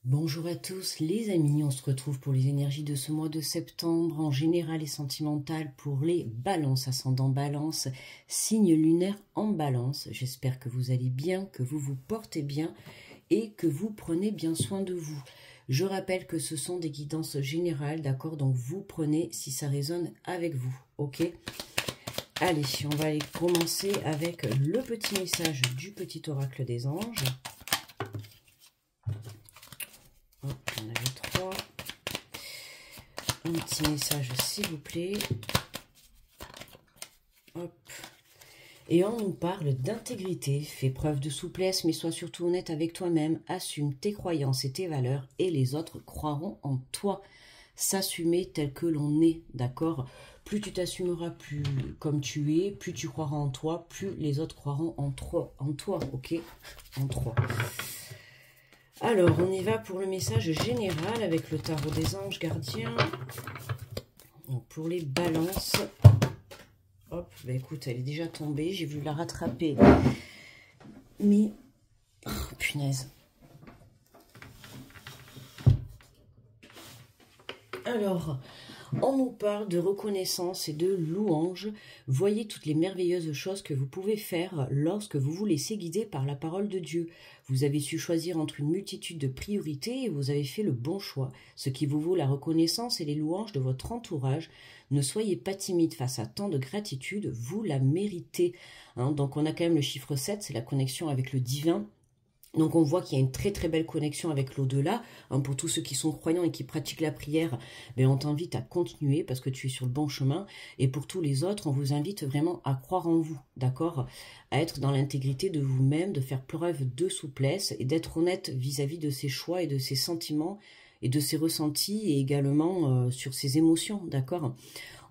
Bonjour à tous les amis, on se retrouve pour les énergies de ce mois de septembre en général et sentimental pour les balances, ascendant balance, signe lunaire en balance. J'espère que vous allez bien, que vous vous portez bien et que vous prenez bien soin de vous. Je rappelle que ce sont des guidances générales, d'accord? Donc vous prenez si ça résonne avec vous, ok? Allez, on va aller commencer avec le petit message du petit oracle des anges. Hop, on avait 3. Un petit message, s'il vous plaît. Hop. Et on nous parle d'intégrité. Fais preuve de souplesse, mais sois surtout honnête avec toi-même. Assume tes croyances et tes valeurs, et les autres croiront en toi. S'assumer tel que l'on est, d'accord? Plus tu t'assumeras plus comme tu es, plus tu croiras en toi, plus les autres croiront en toi, ok? En toi. Alors, on y va pour le message général avec le tarot des anges gardiens. Donc, pour les balances. Hop, bah écoute, elle est déjà tombée. J'ai voulu la rattraper. Mais, oh, punaise. Alors, on nous parle de reconnaissance et de louange. Voyez toutes les merveilleuses choses que vous pouvez faire lorsque vous vous laissez guider par la parole de Dieu. Vous avez su choisir entre une multitude de priorités et vous avez fait le bon choix, ce qui vous vaut la reconnaissance et les louanges de votre entourage. Ne soyez pas timide face à tant de gratitude, vous la méritez. Donc on a quand même le chiffre 7, c'est la connexion avec le divin. Donc on voit qu'il y a une très très belle connexion avec l'au-delà. Pour tous ceux qui sont croyants et qui pratiquent la prière, on t'invite à continuer parce que tu es sur le bon chemin. Et pour tous les autres, on vous invite vraiment à croire en vous, d'accord? À être dans l'intégrité de vous-même, de faire preuve de souplesse et d'être honnête vis-à-vis de ses choix et de ses sentiments et de ses ressentis et également sur ses émotions, d'accord?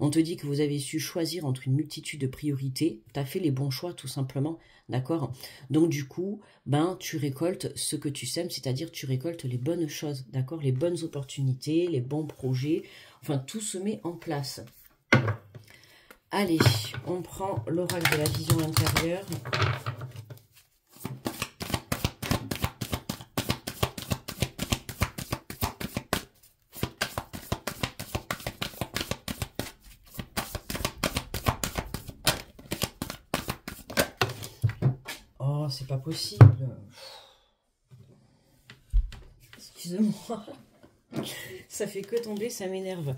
On te dit que vous avez su choisir entre une multitude de priorités. Tu as fait les bons choix tout simplement, d'accord? Donc du coup, tu récoltes ce que tu sèmes, c'est-à-dire tu récoltes les bonnes choses, d'accord? Les bonnes opportunités, les bons projets, enfin tout se met en place. Allez, on prend l'oracle de la vision intérieure. Oh, c'est pas possible. Excusez-moi. Ça fait que tomber, ça m'énerve.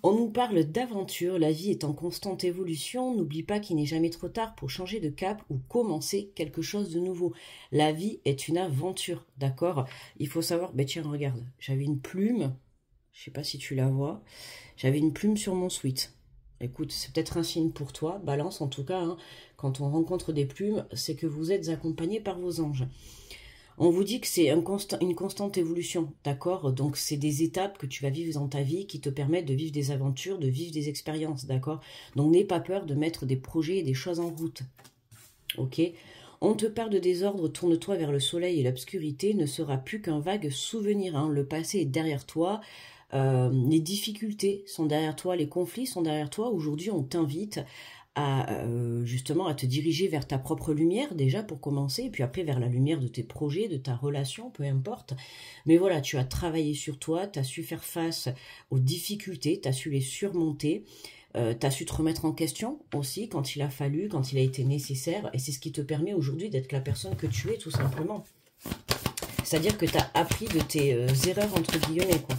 On nous parle d'aventure, la vie est en constante évolution. N'oublie pas qu'il n'est jamais trop tard pour changer de cap ou commencer quelque chose de nouveau. La vie est une aventure, d'accord? Il faut savoir, tiens, regarde, j'avais une plume, je sais pas si tu la vois, j'avais une plume sur mon sweat. Écoute, c'est peut-être un signe pour toi, balance en tout cas, quand on rencontre des plumes, c'est que vous êtes accompagné par vos anges. On vous dit que c'est une constante évolution, d'accord? Donc, c'est des étapes que tu vas vivre dans ta vie qui te permettent de vivre des aventures, de vivre des expériences, d'accord? Donc, n'aie pas peur de mettre des projets et des choses en route, ok? On te parle de désordre, tourne-toi vers le soleil et l'obscurité ne sera plus qu'un vague souvenir, Le passé est derrière toi, les difficultés sont derrière toi, les conflits sont derrière toi. Aujourd'hui, on t'invite justement à te diriger vers ta propre lumière déjà pour commencer, et puis après vers la lumière de tes projets, de ta relation, peu importe. Mais voilà, tu as travaillé sur toi, tu as su faire face aux difficultés, tu as su les surmonter, tu as su te remettre en question aussi quand il a fallu, quand il a été nécessaire, et c'est ce qui te permet aujourd'hui d'être la personne que tu es tout simplement. C'est-à-dire que tu as appris de tes erreurs entre guillemets, quoi.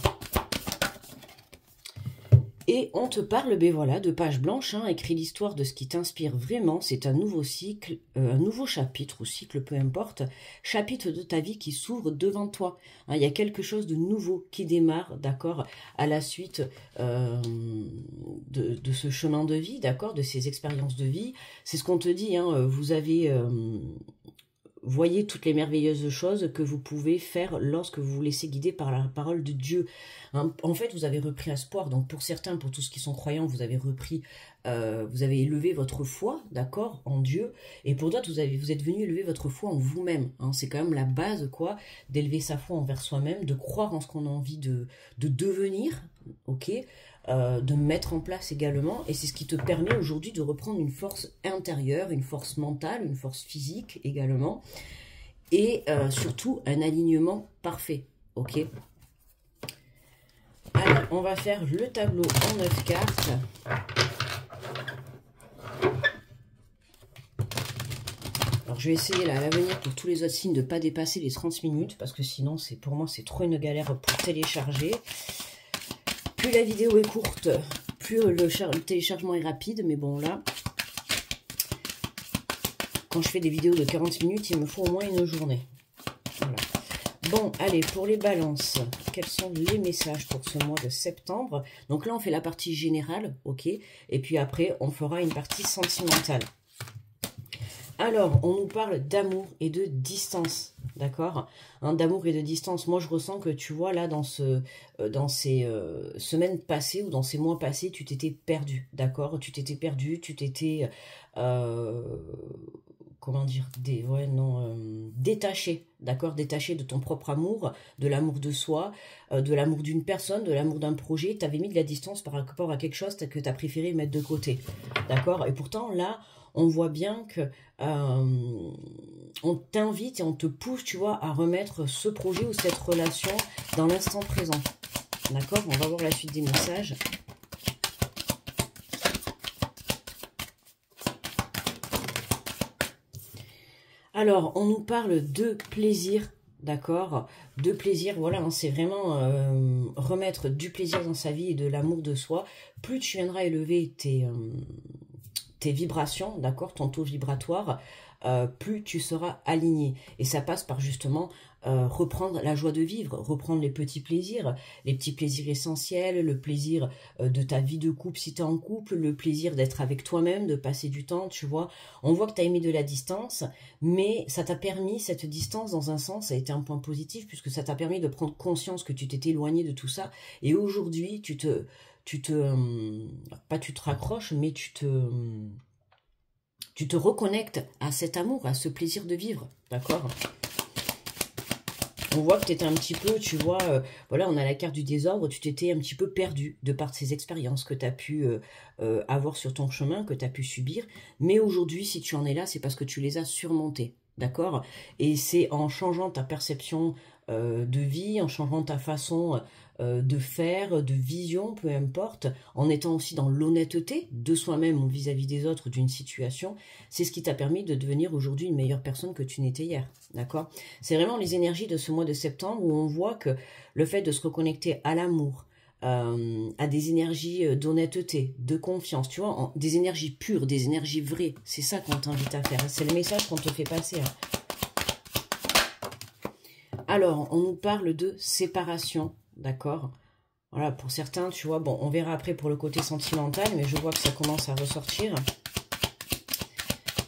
Et on te parle, voilà, de page blanche, écrit l'histoire de ce qui t'inspire vraiment. C'est un nouveau cycle, un nouveau chapitre, ou cycle, peu importe, chapitre de ta vie qui s'ouvre devant toi. Il y a quelque chose de nouveau qui démarre, d'accord, à la suite de ce chemin de vie, d'accord, de ces expériences de vie. C'est ce qu'on te dit, vous avez... voyez toutes les merveilleuses choses que vous pouvez faire lorsque vous vous laissez guider par la parole de Dieu. En fait, vous avez repris espoir. Donc, pour certains, pour tous qui sont croyants, vous avez repris, vous avez élevé votre foi, d'accord, en Dieu. Et pour d'autres, vous êtes venu élever votre foi en vous-même. C'est quand même la base, quoi, d'élever sa foi envers soi-même, de croire en ce qu'on a envie de devenir, ok, de mettre en place également, et c'est ce qui te permet aujourd'hui de reprendre une force intérieure, une force mentale, une force physique également, et surtout un alignement parfait, ok? Alors, on va faire le tableau en 9 cartes. Alors, je vais essayer là, à l'avenir pour tous les autres signes de ne pas dépasser les 30 minutes, parce que sinon, pour moi, c'est trop une galère pour télécharger. Plus la vidéo est courte, plus le téléchargement est rapide, mais bon, là, quand je fais des vidéos de 40 minutes, il me faut au moins une journée. Voilà. Bon, allez, pour les balances, quels sont les messages pour ce mois de septembre? Donc là, on fait la partie générale, ok? Et puis après, on fera une partie sentimentale. Alors, on nous parle d'amour et de distance, d'accord? Hein, d'amour et de distance. Moi, je ressens que, tu vois, là, dans ces semaines passées ou dans ces mois passés, tu t'étais perdu, d'accord? Tu t'étais perdu, tu t'étais... comment dire, détaché, d'accord, détaché de ton propre amour, de l'amour de soi, de l'amour d'une personne, de l'amour d'un projet. Tu avais mis de la distance par rapport à quelque chose que tu as préféré mettre de côté, d'accord. Et pourtant, là, on voit bien que on t'invite et on te pousse, tu vois, à remettre ce projet ou cette relation dans l'instant présent, d'accord. On va voir la suite des messages. Alors, on nous parle de plaisir, d'accord? De plaisir, voilà, hein, c'est vraiment remettre du plaisir dans sa vie et de l'amour de soi. Plus tu viendras élever tes vibrations, d'accord, ton taux vibratoire, plus tu seras aligné. Et ça passe par justement reprendre la joie de vivre, reprendre les petits plaisirs essentiels, le plaisir de ta vie de couple si tu es en couple, le plaisir d'être avec toi-même, de passer du temps, tu vois. On voit que tu as mis de la distance, mais ça t'a permis, cette distance, dans un sens, ça a été un point positif, puisque ça t'a permis de prendre conscience que tu t'étais éloigné de tout ça. Et aujourd'hui, pas tu te raccroches, mais tu te reconnectes à cet amour, à ce plaisir de vivre, d'accord? On voit que tu étais un petit peu, tu vois, voilà, on a la carte du désordre, tu t'étais un petit peu perdu de par ces expériences que tu as pu avoir sur ton chemin, que tu as pu subir. Mais aujourd'hui, si tu en es là, c'est parce que tu les as surmontées, d'accord? Et c'est en changeant ta perception de vie, en changeant ta façon de faire, de vision, peu importe, en étant aussi dans l'honnêteté de soi-même ou vis-à-vis des autres d'une situation, c'est ce qui t'a permis de devenir aujourd'hui une meilleure personne que tu n'étais hier, d'accord? C'est vraiment les énergies de ce mois de septembre où on voit que le fait de se reconnecter à l'amour, à des énergies d'honnêteté, de confiance, tu vois, des énergies pures, des énergies vraies, c'est ça qu'on t'invite à faire, c'est le message qu'on te fait passer, hein. Alors, on nous parle de séparation, d'accord? Voilà, pour certains, tu vois, bon, on verra après pour le côté sentimental, mais je vois que ça commence à ressortir.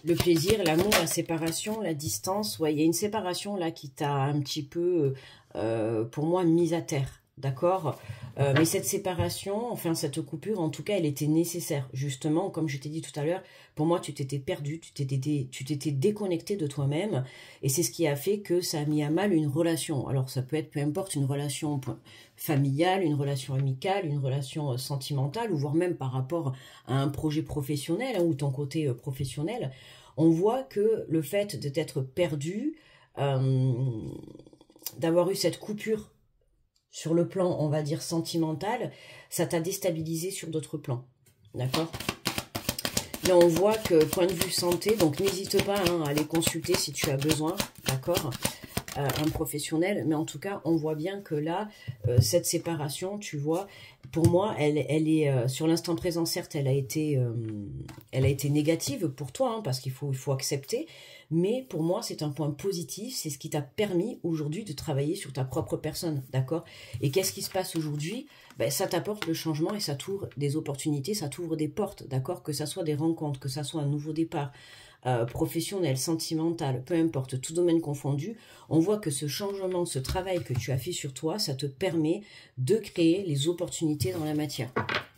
Le plaisir, l'amour, la séparation, la distance, ouais, il y a une séparation là qui t'a un petit peu, pour moi, mise à terre, d'accord? Mais cette séparation, enfin cette coupure, en tout cas, elle était nécessaire. Justement, comme je t'ai dit tout à l'heure, pour moi, tu t'étais perdu, tu t'étais déconnecté de toi-même. Et c'est ce qui a fait que ça a mis à mal une relation. Alors, ça peut être, peu importe, une relation familiale, une relation amicale, une relation sentimentale, ou voire même par rapport à un projet professionnel, hein, ou ton côté professionnel. On voit que le fait de t'être perdu, d'avoir eu cette coupure sur le plan, on va dire, sentimental, ça t'a déstabilisé sur d'autres plans, d'accord? Là, on voit que, point de vue santé, donc n'hésite pas hein, à aller consulter si tu as besoin, d'accord? Un professionnel, mais en tout cas, on voit bien que là, cette séparation, tu vois, pour moi, elle est, sur l'instant présent, certes, elle a été négative pour toi, hein, parce qu'il faut accepter, mais pour moi, c'est un point positif, c'est ce qui t'a permis aujourd'hui de travailler sur ta propre personne, d'accord? Et qu'est-ce qui se passe aujourd'hui? Ben, ça t'apporte le changement et ça t'ouvre des opportunités, ça t'ouvre des portes, d'accord? Que ça soit des rencontres, que ça soit un nouveau départ, professionnel, sentimental, peu importe, tout domaine confondu, on voit que ce changement, ce travail que tu as fait sur toi, ça te permet de créer les opportunités dans la matière,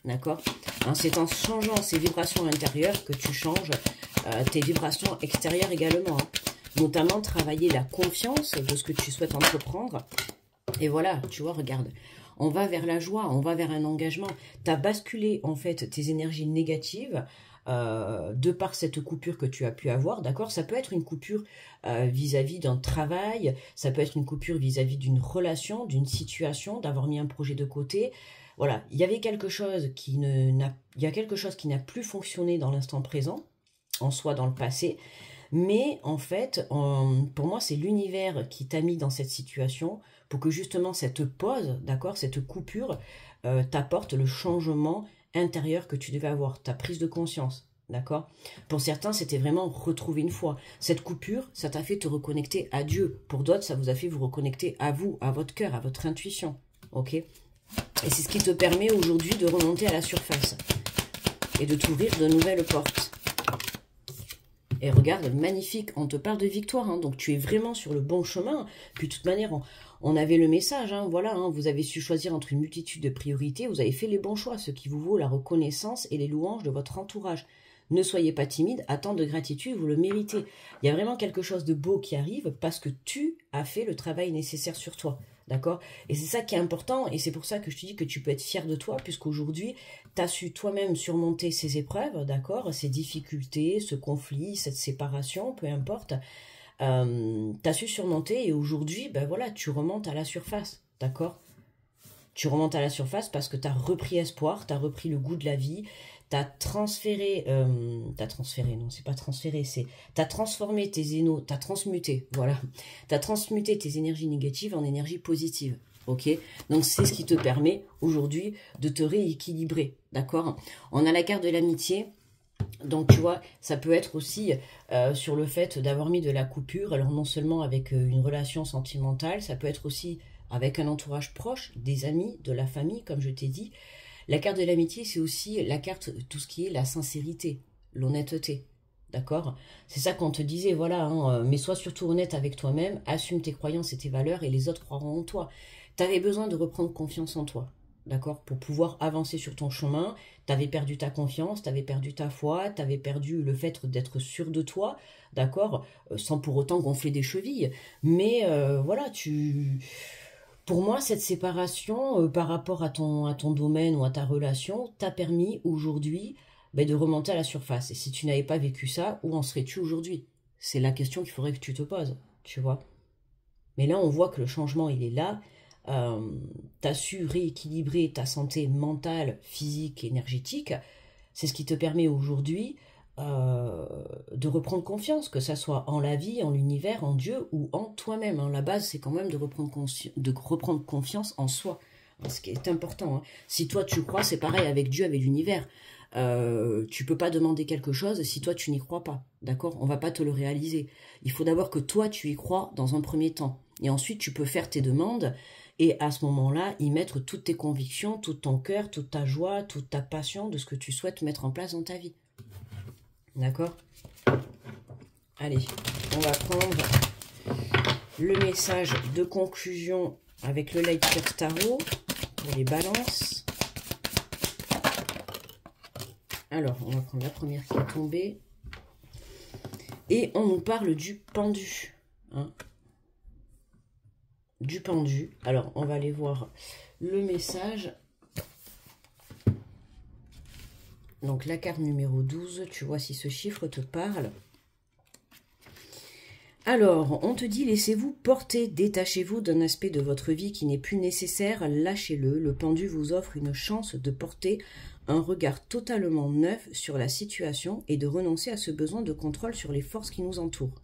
d'accord? Hein, c'est en changeant ces vibrations intérieures que tu changes tes vibrations extérieures également, hein. Notamment travailler la confiance de ce que tu souhaites entreprendre. Et voilà, tu vois, regarde, on va vers la joie, on va vers un engagement. Tu as basculé en fait tes énergies négatives de par cette coupure que tu as pu avoir, d'accord? Ça peut être une coupure vis-à-vis d'un travail, ça peut être une coupure vis-à-vis d'une relation, d'une situation, d'avoir mis un projet de côté. Voilà, il y avait quelque chose qui n'a plus fonctionné dans l'instant présent, en soi dans le passé, mais en fait, pour moi, c'est l'univers qui t'a mis dans cette situation pour que justement cette pause, d'accord, cette coupure, t'apporte le changement intérieur que tu devais avoir, ta prise de conscience, d'accord? Pour certains, c'était vraiment retrouver une foi. Cette coupure, ça t'a fait te reconnecter à Dieu. Pour d'autres, ça vous a fait vous reconnecter à vous, à votre cœur, à votre intuition, ok? Et c'est ce qui te permet aujourd'hui de remonter à la surface et de t'ouvrir de nouvelles portes. Et regarde, magnifique, on te parle de victoire, hein, donc tu es vraiment sur le bon chemin. Puis de toute manière, on avait le message, hein, voilà, hein, vous avez su choisir entre une multitude de priorités, vous avez fait les bons choix, ce qui vous vaut la reconnaissance et les louanges de votre entourage. Ne soyez pas timide, à temps de gratitude, vous le méritez. Il y a vraiment quelque chose de beau qui arrive parce que tu as fait le travail nécessaire sur toi. D'accord? Et c'est ça qui est important, et c'est pour ça que je te dis que tu peux être fier de toi, puisqu'aujourd'hui, tu as su toi-même surmonter ces épreuves, d'accord? Ces difficultés, ce conflit, cette séparation, peu importe. Tu as su surmonter, et aujourd'hui, ben voilà, tu remontes à la surface, d'accord? Tu remontes à la surface parce que tu as repris espoir, tu as repris le goût de la vie, tu as transféré, non, c'est pas transféré, c'est tu as transformé tes énergies, tu as transmuté, voilà. Tu as transmuté tes énergies négatives en énergie positive, ok? Donc c'est ce qui te permet aujourd'hui de te rééquilibrer, d'accord? On a la carte de l'amitié. Donc tu vois, ça peut être aussi sur le fait d'avoir mis de la coupure, alors non seulement avec une relation sentimentale, ça peut être aussi avec un entourage proche, des amis, de la famille, comme je t'ai dit. La carte de l'amitié, c'est aussi la carte, tout ce qui est la sincérité, l'honnêteté, d'accord? C'est ça qu'on te disait, voilà, hein, mais sois surtout honnête avec toi-même, assume tes croyances et tes valeurs et les autres croiront en toi. Tu avais besoin de reprendre confiance en toi, d'accord? Pour pouvoir avancer sur ton chemin, tu avais perdu ta confiance, tu avais perdu ta foi, tu avais perdu le fait d'être sûr de toi, d'accord? Sans pour autant gonfler des chevilles. Mais voilà, pour moi, cette séparation par rapport à ton domaine ou à ta relation t'a permis aujourd'hui de remonter à la surface. Et si tu n'avais pas vécu ça, où en serais-tu aujourd'hui? C'est la question qu'il faudrait que tu te poses, tu vois. Mais là, on voit que le changement, il est là. Tu as su rééquilibrer ta santé mentale, physique, énergétique. C'est ce qui te permet aujourd'hui de reprendre confiance, que ça soit en la vie, en l'univers, en Dieu ou en toi-même. Hein. La base, c'est quand même de reprendre confiance en soi, hein, ce qui est important. Hein. Si toi, tu crois, c'est pareil avec Dieu, avec l'univers. Tu peux pas demander quelque chose si toi, tu n'y crois pas. D'accord? On va pas te le réaliser. Il faut d'abord que toi, tu y crois dans un premier temps. Et ensuite, tu peux faire tes demandes et à ce moment-là, y mettre toutes tes convictions, tout ton cœur, toute ta joie, toute ta passion de ce que tu souhaites mettre en place dans ta vie. D'accord? Allez, on va prendre le message de conclusion avec le Light Card Tarot pour les balances. Alors, on va prendre la première qui est tombée. Et on nous parle du pendu. Hein, du pendu. Alors, on va aller voir le message. Donc, la carte numéro 12, tu vois si ce chiffre te parle. Alors, on te dit, laissez-vous porter, détachez-vous d'un aspect de votre vie qui n'est plus nécessaire, lâchez-le. Le pendu vous offre une chance de porter un regard totalement neuf sur la situation et de renoncer à ce besoin de contrôle sur les forces qui nous entourent.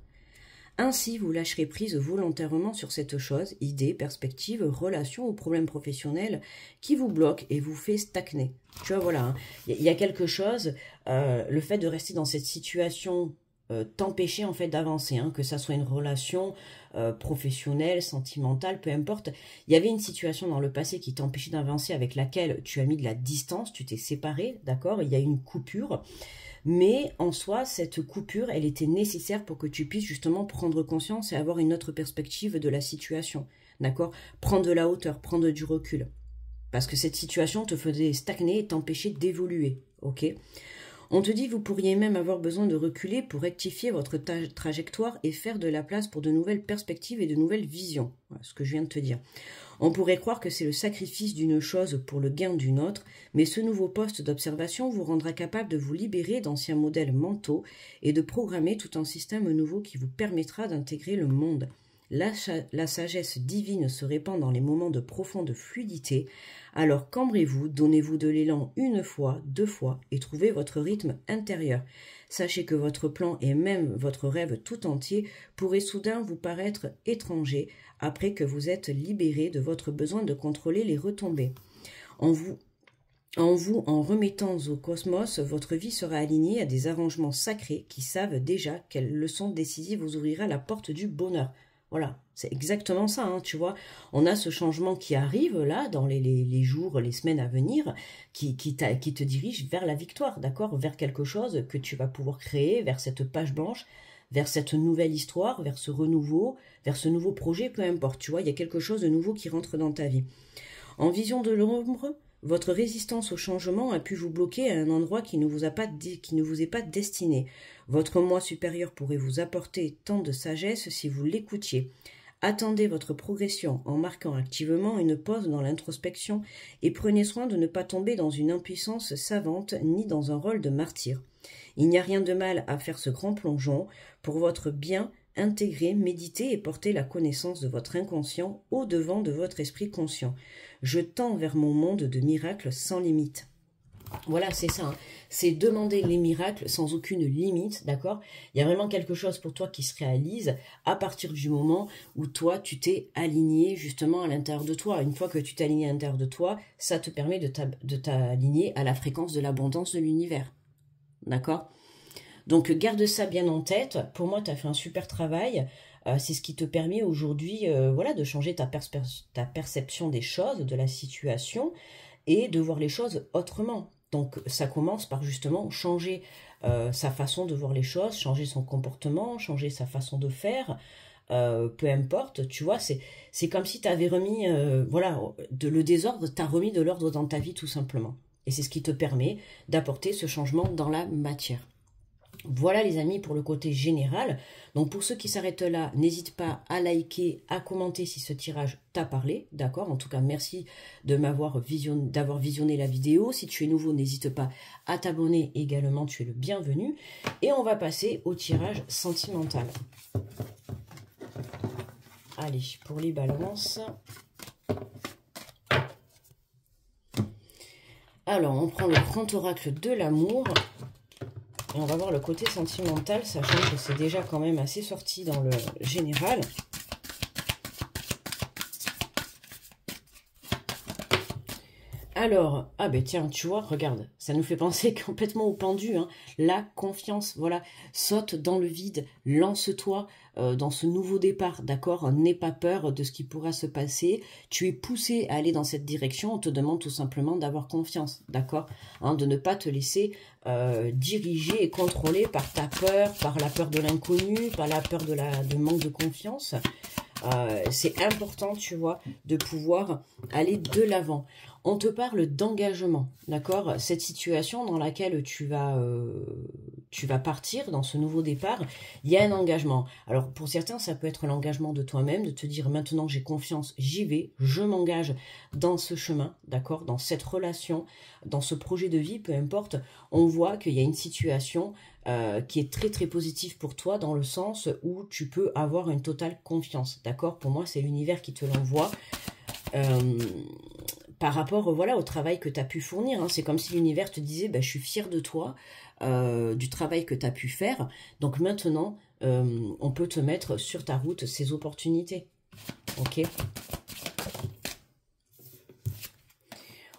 Ainsi, vous lâcherez prise volontairement sur cette chose, idée, perspective, relation ou problème professionnel qui vous bloque et vous fait stagner. Tu vois, voilà, il y a quelque chose, le fait de rester dans cette situation t'empêcher en fait d'avancer, hein, que ça soit une relation professionnelle, sentimentale, peu importe. Il y avait une situation dans le passé qui t'empêchait d'avancer, avec laquelle tu as mis de la distance, tu t'es séparé, d'accord? Il y a une coupure. Mais en soi, cette coupure, elle était nécessaire pour que tu puisses justement prendre conscience et avoir une autre perspective de la situation. D'accord? Prendre de la hauteur, prendre du recul. Parce que cette situation te faisait stagner et t'empêcher d'évoluer. Ok? On te dit vous pourriez même avoir besoin de reculer pour rectifier votre trajectoire et faire de la place pour de nouvelles perspectives et de nouvelles visions. Voilà ce que je viens de te dire. On pourrait croire que c'est le sacrifice d'une chose pour le gain d'une autre, mais ce nouveau poste d'observation vous rendra capable de vous libérer d'anciens modèles mentaux et de programmer tout un système nouveau qui vous permettra d'intégrer le monde. La sagesse divine se répand dans les moments de profonde fluidité, alors cambrez-vous, donnez-vous de l'élan une fois, deux fois, et trouvez votre rythme intérieur. Sachez que votre plan et même votre rêve tout entier pourraient soudain vous paraître étrangers après que vous êtes libéré de votre besoin de contrôler les retombées. En remettant au cosmos, votre vie sera alignée à des arrangements sacrés qui savent déjà quelle leçon décisive vous ouvrira la porte du bonheur. Voilà, c'est exactement ça, hein, tu vois. On a ce changement qui arrive là, dans les jours, les semaines à venir, qui te dirige vers la victoire, d'accord? Vers quelque chose que tu vas pouvoir créer, vers cette page blanche, vers cette nouvelle histoire, vers ce renouveau, vers ce nouveau projet, peu importe, tu vois. Il y a quelque chose de nouveau qui rentre dans ta vie. En vision de l'ombre, votre résistance au changement a pu vous bloquer à un endroit qui ne vous est pas destiné. Votre moi supérieur pourrait vous apporter tant de sagesse si vous l'écoutiez. Attendez votre progression en marquant activement une pause dans l'introspection et prenez soin de ne pas tomber dans une impuissance savante ni dans un rôle de martyr. Il n'y a rien de mal à faire ce grand plongeon pour votre bien. Intégrer, méditer et porter la connaissance de votre inconscient au-devant de votre esprit conscient. Je tends vers mon monde de miracles sans limite. Voilà, c'est ça. Hein. C'est demander les miracles sans aucune limite, d'accord? Il y a vraiment quelque chose pour toi qui se réalise à partir du moment où toi, tu t'es aligné justement à l'intérieur de toi. Une fois que tu t'es aligné à l'intérieur de toi, ça te permet de t'aligner à la fréquence de l'abondance de l'univers. D'accord? Donc, garde ça bien en tête. Pour moi, tu as fait un super travail. C'est ce qui te permet aujourd'hui voilà, de changer ta perception des choses, de la situation, et de voir les choses autrement. Donc, ça commence par justement changer sa façon de voir les choses, changer son comportement, changer sa façon de faire. Peu importe, tu vois, c'est comme si tu avais remis, voilà, le désordre, tu as remis de l'ordre dans ta vie tout simplement. Et c'est ce qui te permet d'apporter ce changement dans la matière. Voilà les amis pour le côté général. Donc pour ceux qui s'arrêtent là, n'hésite pas à liker, à commenter si ce tirage t'a parlé, d'accord? En tout cas, merci d'avoir visionné la vidéo. Si tu es nouveau, n'hésite pas à t'abonner également, tu es le bienvenu. Et on va passer au tirage sentimental. Allez, pour les balances. Alors, on prend le grand oracle de l'amour. Et on va voir le côté sentimental, sachant que c'est déjà quand même assez sorti dans le général. Alors, ah ben tiens, tu vois, regarde, ça nous fait penser complètement au pendu, hein. La confiance, voilà, saute dans le vide, lance-toi dans ce nouveau départ, d'accord? N'aie pas peur de ce qui pourra se passer, tu es poussé à aller dans cette direction, on te demande tout simplement d'avoir confiance, d'accord? Hein, de ne pas te laisser diriger et contrôler par ta peur, par la peur de l'inconnu, par la peur de manque de confiance. C'est important, tu vois, de pouvoir aller de l'avant. On te parle d'engagement, d'accord? Cette situation dans laquelle tu vas partir dans ce nouveau départ, il y a un engagement. Alors, pour certains, ça peut être l'engagement de toi-même, de te dire maintenant j'ai confiance, j'y vais, je m'engage dans ce chemin, d'accord? Dans cette relation, dans ce projet de vie, peu importe. On voit qu'il y a une situation qui est très très positive pour toi dans le sens où tu peux avoir une totale confiance, d'accord? Pour moi, c'est l'univers qui te l'envoie. Par rapport voilà, au travail que tu as pu fournir. Hein. C'est comme si l'univers te disait bah, « je suis fier de toi, du travail que tu as pu faire. Donc maintenant, on peut te mettre sur ta route ces opportunités. » Ok.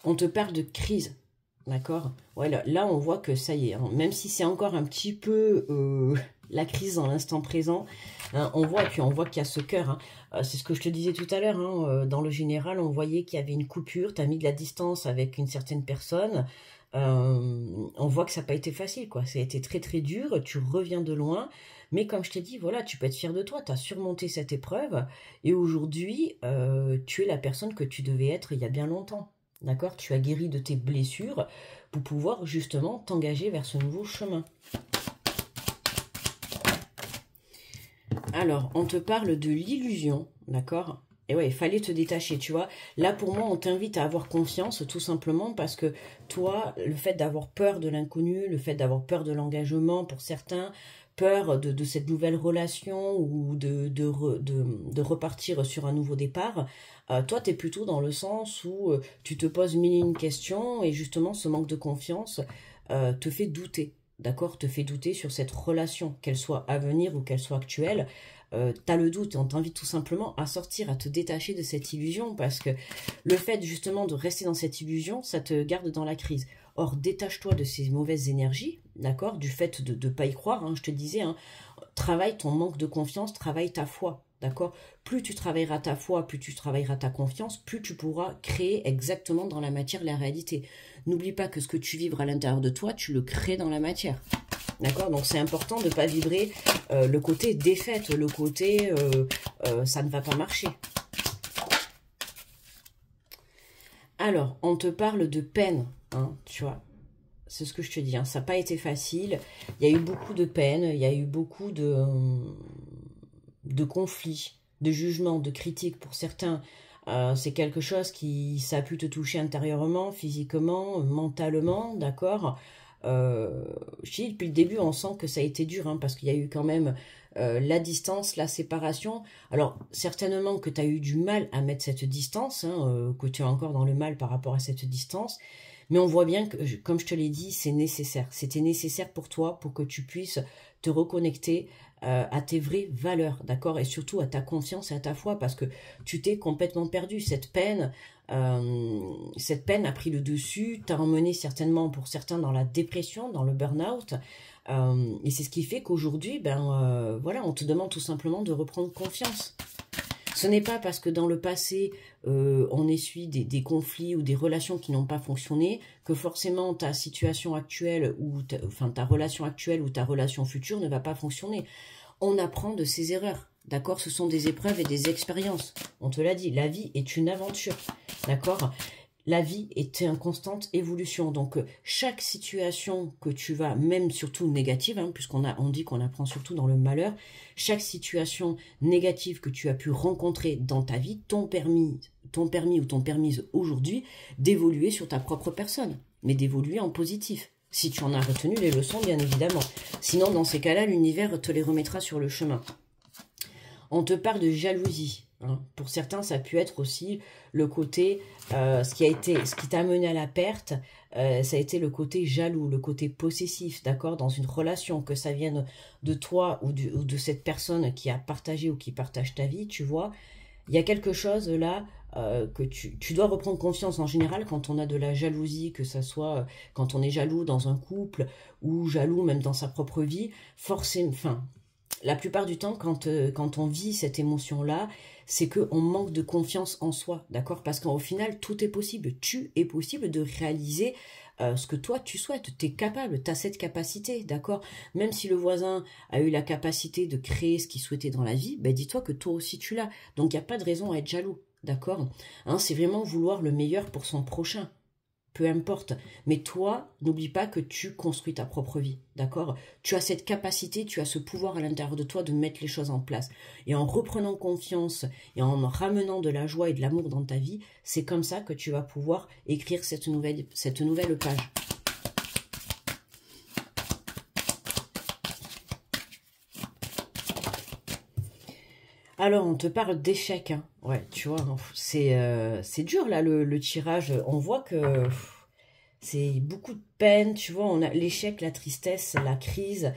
On te parle de crise. D'accord. Ouais, là, on voit que ça y est. Hein, même si c'est encore un petit peu la crise dans l'instant présent, hein, on voit, et puis on voit qu'il y a ce cœur. Hein. C'est ce que je te disais tout à l'heure. Hein, dans le général, on voyait qu'il y avait une coupure. Tu as mis de la distance avec une certaine personne. On voit que ça n'a pas été facile, quoi. Ça a été très, très dur. Tu reviens de loin. Mais comme je t'ai dit, voilà, tu peux être fier de toi. Tu as surmonté cette épreuve. Et aujourd'hui, tu es la personne que tu devais être il y a bien longtemps. D'accord? Tu as guéri de tes blessures pour pouvoir justement t'engager vers ce nouveau chemin. Alors, on te parle de l'illusion, d'accord? Et ouais, il fallait te détacher, tu vois. Là, pour moi, on t'invite à avoir confiance, tout simplement, parce que toi, le fait d'avoir peur de l'inconnu, le fait d'avoir peur de l'engagement, pour certains, peur de cette nouvelle relation ou de repartir sur un nouveau départ, toi, tu es plutôt dans le sens où tu te poses mille et une questions et justement, ce manque de confiance te fait douter. D'accord, te fait douter sur cette relation, qu'elle soit à venir ou qu'elle soit actuelle. Tu as le doute et on t'invite tout simplement à sortir, à te détacher de cette illusion parce que le fait justement de rester dans cette illusion, ça te garde dans la crise. Or, détache-toi de ces mauvaises énergies, d'accord, du fait de ne pas y croire, hein, je te disais, hein, travaille ton manque de confiance, travaille ta foi. D'accord? Plus tu travailleras ta foi, plus tu travailleras ta confiance, plus tu pourras créer exactement dans la matière la réalité. N'oublie pas que ce que tu vibres à l'intérieur de toi, tu le crées dans la matière. D'accord? Donc c'est important de ne pas vibrer le côté défaite, le côté ça ne va pas marcher. Alors, on te parle de peine, hein, tu vois. C'est ce que je te dis, hein, ça n'a pas été facile. Il y a eu beaucoup de peine, il y a eu beaucoup de conflits, de jugements, de critiques pour certains. C'est quelque chose qui ça a pu te toucher intérieurement, physiquement, mentalement, d'accord. Je dis, depuis le début, on sent que ça a été dur, hein, parce qu'il y a eu quand même la distance, la séparation. Alors, certainement que tu as eu du mal à mettre cette distance, hein, que tu es encore dans le mal par rapport à cette distance. Mais on voit bien que, comme je te l'ai dit, c'est nécessaire. C'était nécessaire pour toi, pour que tu puisses te reconnecter à tes vraies valeurs, d'accord? Et surtout à ta confiance et à ta foi, parce que tu t'es complètement perdu. Cette peine a pris le dessus, t'a emmené certainement pour certains dans la dépression, dans le burn-out. Et c'est ce qui fait qu'aujourd'hui, voilà, on te demande tout simplement de reprendre confiance. Ce n'est pas parce que dans le passé, on essuie des conflits ou des relations qui n'ont pas fonctionné que forcément ta situation actuelle ou ta relation actuelle ou ta relation future ne va pas fonctionner. On apprend de ses erreurs, d'accord? Ce sont des épreuves et des expériences. On te l'a dit, la vie est une aventure, d'accord? La vie est en constante évolution. Donc, chaque situation que tu vas, même surtout négative, hein, on dit qu'on apprend surtout dans le malheur, chaque situation négative que tu as pu rencontrer dans ta vie t'ont permis ou t'ont permise aujourd'hui d'évoluer sur ta propre personne, mais d'évoluer en positif. Si tu en as retenu les leçons, bien évidemment. Sinon, dans ces cas-là, l'univers te les remettra sur le chemin. On te parle de jalousie. Hein. Pour certains, ça a pu être aussi le côté, ce qui t'a amené à la perte, ça a été le côté jaloux, le côté possessif, d'accord, dans une relation, que ça vienne de toi ou de cette personne qui a partagé ou qui partage ta vie, tu vois. Il y a quelque chose là que tu dois reprendre confiance en général quand on a de la jalousie, que ça soit quand on est jaloux dans un couple ou jaloux même dans sa propre vie, forcément, enfin, la plupart du temps, quand on vit cette émotion-là, c'est qu'on manque de confiance en soi, d'accord? Parce qu'au final, tout est possible. Tu es possible de réaliser ce que toi, tu souhaites. Tu es capable, tu as cette capacité, d'accord? Même si le voisin a eu la capacité de créer ce qu'il souhaitait dans la vie, ben dis-toi que toi aussi, tu l'as. Donc, il n'y a pas de raison à être jaloux, d'accord? Hein, c'est vraiment vouloir le meilleur pour son prochain. Peu importe. Mais toi, n'oublie pas que tu construis ta propre vie, d'accord? Tu as cette capacité, tu as ce pouvoir à l'intérieur de toi de mettre les choses en place. Et en reprenant confiance et en ramenant de la joie et de l'amour dans ta vie, c'est comme ça que tu vas pouvoir écrire cette nouvelle page. Alors, on te parle d'échec, hein. Ouais, tu vois, c'est dur, là, le tirage. On voit que c'est beaucoup de peine, tu vois. On a l'échec, la tristesse, la crise.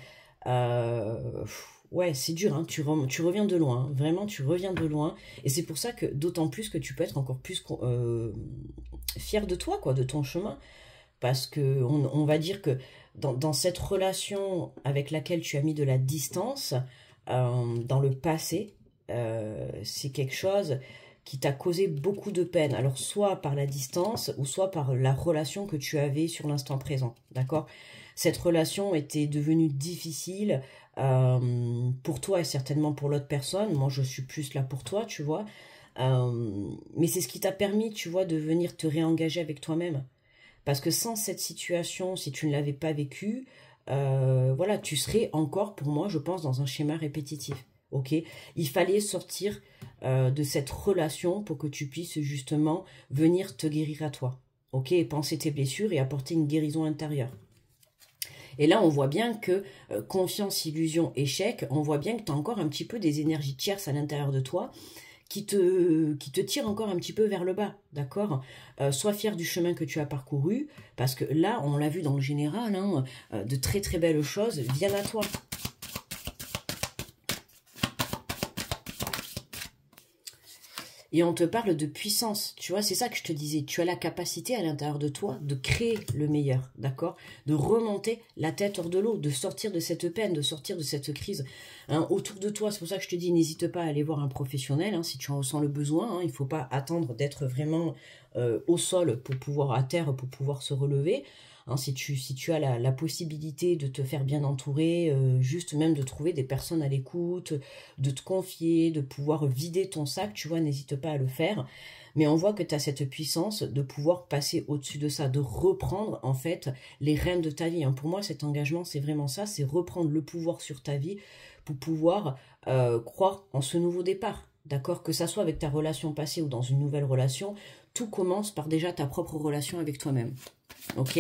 Ouais, c'est dur, hein. Tu reviens de loin. Hein. Vraiment, tu reviens de loin. Et c'est pour ça que, d'autant plus que tu peux être encore plus fier de toi, quoi, de ton chemin. Parce que on va dire que dans cette relation avec laquelle tu as mis de la distance, dans le passé, c'est quelque chose qui t'a causé beaucoup de peine. Alors, soit par la distance, ou soit par la relation que tu avais sur l'instant présent, d'accord? Cette relation était devenue difficile pour toi et certainement pour l'autre personne. Moi, je suis plus là pour toi, tu vois. Mais c'est ce qui t'a permis, tu vois, de venir te réengager avec toi-même. Parce que sans cette situation, si tu ne l'avais pas vécue, voilà, tu serais encore, pour moi, je pense, dans un schéma répétitif. Ok, il fallait sortir de cette relation pour que tu puisses justement venir te guérir à toi. Ok, et penser tes blessures et apporter une guérison intérieure. Et là, on voit bien que confiance, illusion, échec, on voit bien que tu as encore un petit peu des énergies tierces à l'intérieur de toi qui te tirent encore un petit peu vers le bas, d'accord. Sois fier du chemin que tu as parcouru, parce que là, on l'a vu dans le général, hein, de très très belles choses viennent à toi. Et on te parle de puissance, tu vois, c'est ça que je te disais. Tu as la capacité à l'intérieur de toi de créer le meilleur, d'accord? De remonter la tête hors de l'eau, de sortir de cette peine, de sortir de cette crise. Hein, autour de toi, c'est pour ça que je te dis, n'hésite pas à aller voir un professionnel, hein, si tu en ressens le besoin. Hein, il ne faut pas attendre d'être vraiment au sol pour pouvoir, à terre, pour pouvoir se relever. Hein, si tu as la possibilité de te faire bien entourer, juste même de trouver des personnes à l'écoute, de te confier, de pouvoir vider ton sac, tu vois, n'hésite pas à le faire. Mais on voit que tu as cette puissance de pouvoir passer au-dessus de ça, de reprendre en fait les rênes de ta vie. Hein. Pour moi, cet engagement, c'est vraiment ça, c'est reprendre le pouvoir sur ta vie pour pouvoir croire en ce nouveau départ. D'accord, que ça soit avec ta relation passée ou dans une nouvelle relation, tout commence par déjà ta propre relation avec toi-même. Ok?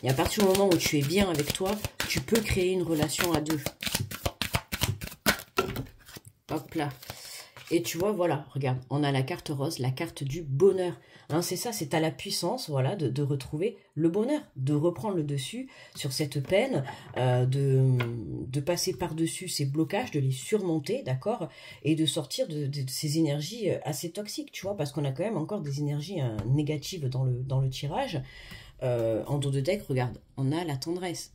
Et à partir du moment où tu es bien avec toi, tu peux créer une relation à deux. Hop là. Et tu vois, voilà, regarde, on a la carte rose, la carte du bonheur. Hein, c'est ça, c'est à la puissance, voilà, de retrouver le bonheur, de reprendre le dessus sur cette peine, de passer par-dessus ces blocages, de les surmonter, d'accord, et de sortir de ces énergies assez toxiques, tu vois, parce qu'on a quand même encore des énergies négatives dans le tirage. En dos de deck, regarde, on a la tendresse.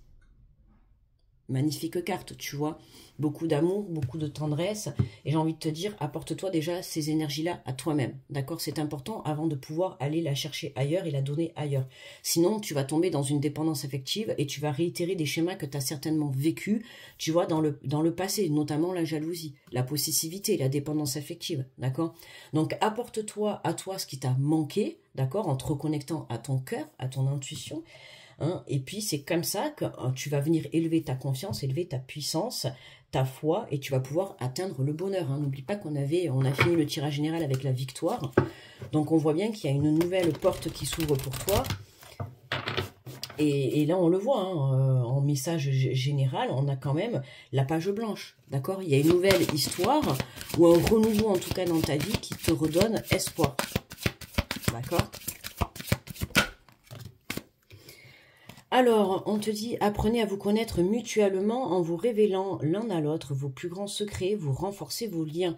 Magnifique carte, tu vois. Beaucoup d'amour, beaucoup de tendresse. Et j'ai envie de te dire, apporte-toi déjà ces énergies-là à toi-même. D'accord? C'est important avant de pouvoir aller la chercher ailleurs et la donner ailleurs. Sinon, tu vas tomber dans une dépendance affective et tu vas réitérer des schémas que tu as certainement vécus, tu vois, dans le passé, notamment la jalousie, la possessivité, la dépendance affective. D'accord? Donc, apporte-toi à toi ce qui t'a manqué, d'accord? En te reconnectant à ton cœur, à ton intuition. Hein, et puis c'est comme ça que tu vas venir élever ta confiance, élever ta puissance, ta foi, et tu vas pouvoir atteindre le bonheur. Hein. N'oublie pas on a fini le tirage général avec la victoire. Donc on voit bien qu'il y a une nouvelle porte qui s'ouvre pour toi. Et là on le voit, hein, en message général, on a quand même la page blanche. D'accord? Il y a une nouvelle histoire, ou un renouveau en tout cas dans ta vie qui te redonne espoir. D'accord? Alors, on te dit, apprenez à vous connaître mutuellement en vous révélant l'un à l'autre vos plus grands secrets, vous renforcez vos liens.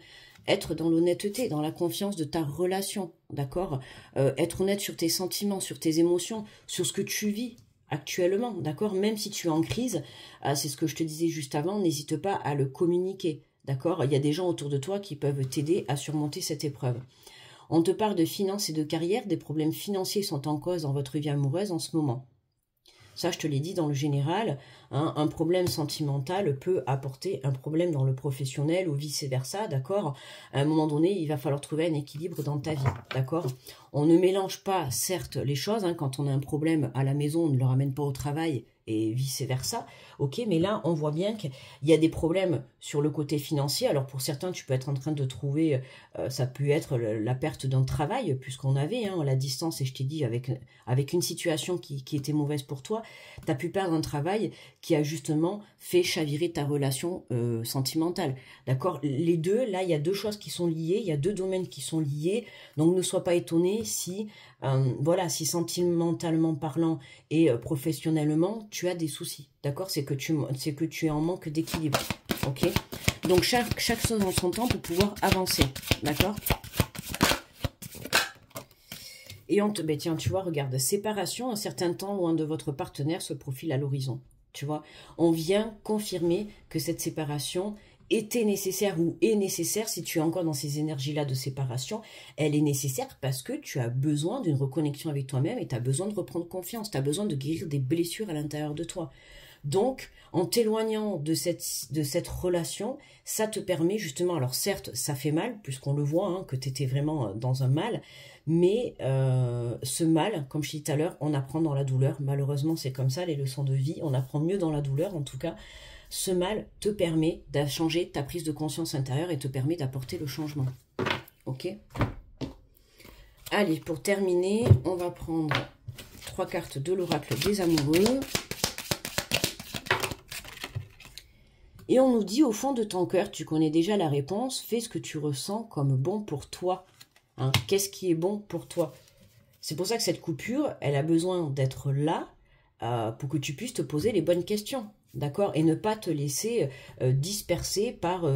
Être dans l'honnêteté, dans la confiance de ta relation, d'accord? Être honnête sur tes sentiments, sur tes émotions, sur ce que tu vis actuellement, d'accord? Même si tu es en crise, c'est ce que je te disais juste avant, n'hésite pas à le communiquer, d'accord? Il y a des gens autour de toi qui peuvent t'aider à surmonter cette épreuve. On te parle de finances et de carrière, des problèmes financiers sont en cause dans votre vie amoureuse en ce moment. Ça, je te l'ai dit dans le général, hein, un problème sentimental peut apporter un problème dans le professionnel ou vice-versa, d'accord? À un moment donné, il va falloir trouver un équilibre dans ta vie, d'accord? On ne mélange pas, certes, les choses. Hein, quand on a un problème à la maison, on ne le ramène pas au travail et vice-versa. Ok, mais là, on voit bien qu'il y a des problèmes sur le côté financier. Alors, pour certains, tu peux être en train de trouver, ça peut être la perte d'un travail, puisqu'on avait la distance, et je t'ai dit, avec une situation qui était mauvaise pour toi, tu as pu perdre un travail qui a justement fait chavirer ta relation sentimentale. D'accord? Les deux, là, il y a deux choses qui sont liées, il y a deux domaines qui sont liés, donc ne sois pas étonné si, voilà, si sentimentalement parlant et professionnellement, tu as des soucis. D'accord? C'est que tu es en manque d'équilibre. Ok? Donc, chaque chose en son temps pour pouvoir avancer. D'accord? Et ben tiens, tu vois, regarde, séparation, un certain temps loin de votre partenaire se profile à l'horizon. Tu vois, on vient confirmer que cette séparation était nécessaire ou est nécessaire si tu es encore dans ces énergies-là de séparation. Elle est nécessaire parce que tu as besoin d'une reconnexion avec toi-même et tu as besoin de reprendre confiance. Tu as besoin de guérir des blessures à l'intérieur de toi. Donc, en t'éloignant de cette relation, ça te permet justement, alors certes, ça fait mal, puisqu'on le voit, hein, que tu étais vraiment dans un mal, mais ce mal, comme je disais tout à l'heure, on apprend dans la douleur. Malheureusement, c'est comme ça, les leçons de vie, on apprend mieux dans la douleur, en tout cas. Ce mal te permet de changer ta prise de conscience intérieure et te permet d'apporter le changement. Ok? Allez, pour terminer, on va prendre 3 cartes de l'oracle des amoureux. Et on nous dit, au fond de ton cœur, tu connais déjà la réponse, fais ce que tu ressens comme bon pour toi. Hein, qu'est-ce qui est bon pour toi? C'est pour ça que cette coupure, elle a besoin d'être là pour que tu puisses te poser les bonnes questions. D'accord? Et ne pas te laisser disperser par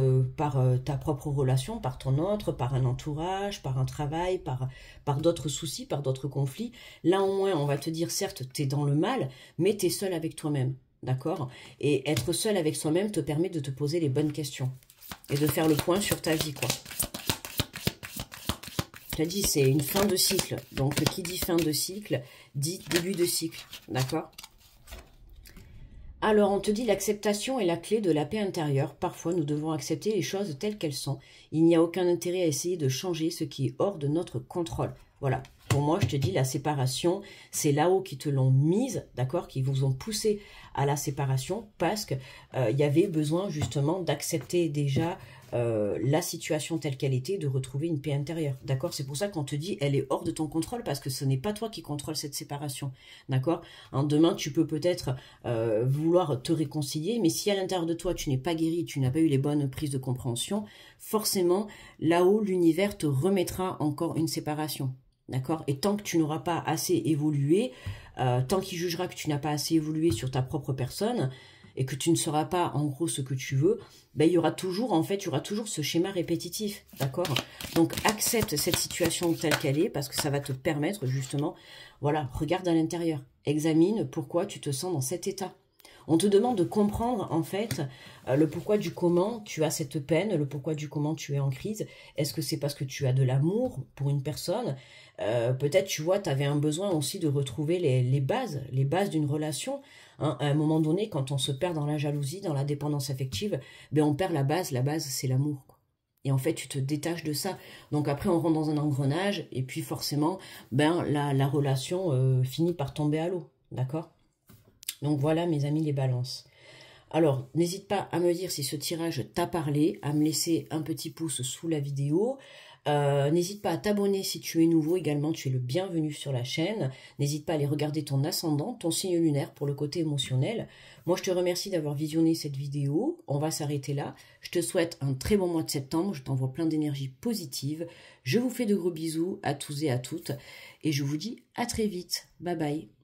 ta propre relation, par ton autre, par un entourage, par un travail, par d'autres soucis, par d'autres conflits. Là, au moins, on va te dire, certes, tu es dans le mal, mais tu es seul avec toi-même. D'accord? Et être seul avec soi-même te permet de te poser les bonnes questions. Et de faire le point sur ta vie, quoi. Je te dis, c'est une fin de cycle. Donc, qui dit fin de cycle, dit début de cycle. D'accord? Alors, on te dit l'acceptation est la clé de la paix intérieure. Parfois, nous devons accepter les choses telles qu'elles sont. Il n'y a aucun intérêt à essayer de changer ce qui est hors de notre contrôle. Voilà. Pour moi, je te dis, la séparation, c'est là-haut qui te l'ont mise, d'accord, qui vous ont poussé à la séparation parce qu'il y avait besoin justement d'accepter déjà la situation telle qu'elle était, de retrouver une paix intérieure, d'accord? C'est pour ça qu'on te dit, elle est hors de ton contrôle parce que ce n'est pas toi qui contrôle cette séparation, d'accord? Hein, demain, tu peux peut-être vouloir te réconcilier, mais si à l'intérieur de toi, tu n'es pas guéri, tu n'as pas eu les bonnes prises de compréhension, forcément, là-haut, l'univers te remettra encore une séparation. D'accord? Et tant que tu n'auras pas assez évolué, tant qu'il jugera que tu n'as pas assez évolué sur ta propre personne et que tu ne seras pas en gros ce que tu veux, ben, il y aura toujours, en fait, il y aura toujours ce schéma répétitif. D'accord? Donc, accepte cette situation telle qu'elle est parce que ça va te permettre justement, voilà, regarde à l'intérieur. Examine pourquoi tu te sens dans cet état. On te demande de comprendre, en fait, le pourquoi du comment tu as cette peine, le pourquoi du comment tu es en crise. Est-ce que c'est parce que tu as de l'amour pour une personne? Peut-être, tu vois, tu avais un besoin aussi de retrouver les bases d'une relation. Hein. À un moment donné, quand on se perd dans la jalousie, dans la dépendance affective, ben on perd la base. La base, c'est l'amour, quoi. Et en fait, tu te détaches de ça. Donc après, on rentre dans un engrenage, et puis forcément, ben la relation finit par tomber à l'eau. D'accord? Donc voilà, mes amis, les balances. Alors, n'hésite pas à me dire si ce tirage t'a parlé, à me laisser un petit pouce sous la vidéo. N'hésite pas à t'abonner si tu es nouveau également, tu es le bienvenu sur la chaîne. N'hésite pas à aller regarder ton ascendant, ton signe lunaire pour le côté émotionnel. Moi, je te remercie d'avoir visionné cette vidéo. On va s'arrêter là. Je te souhaite un très bon mois de septembre. Je t'envoie plein d'énergie positive. Je vous fais de gros bisous à tous et à toutes. Et je vous dis à très vite. Bye bye.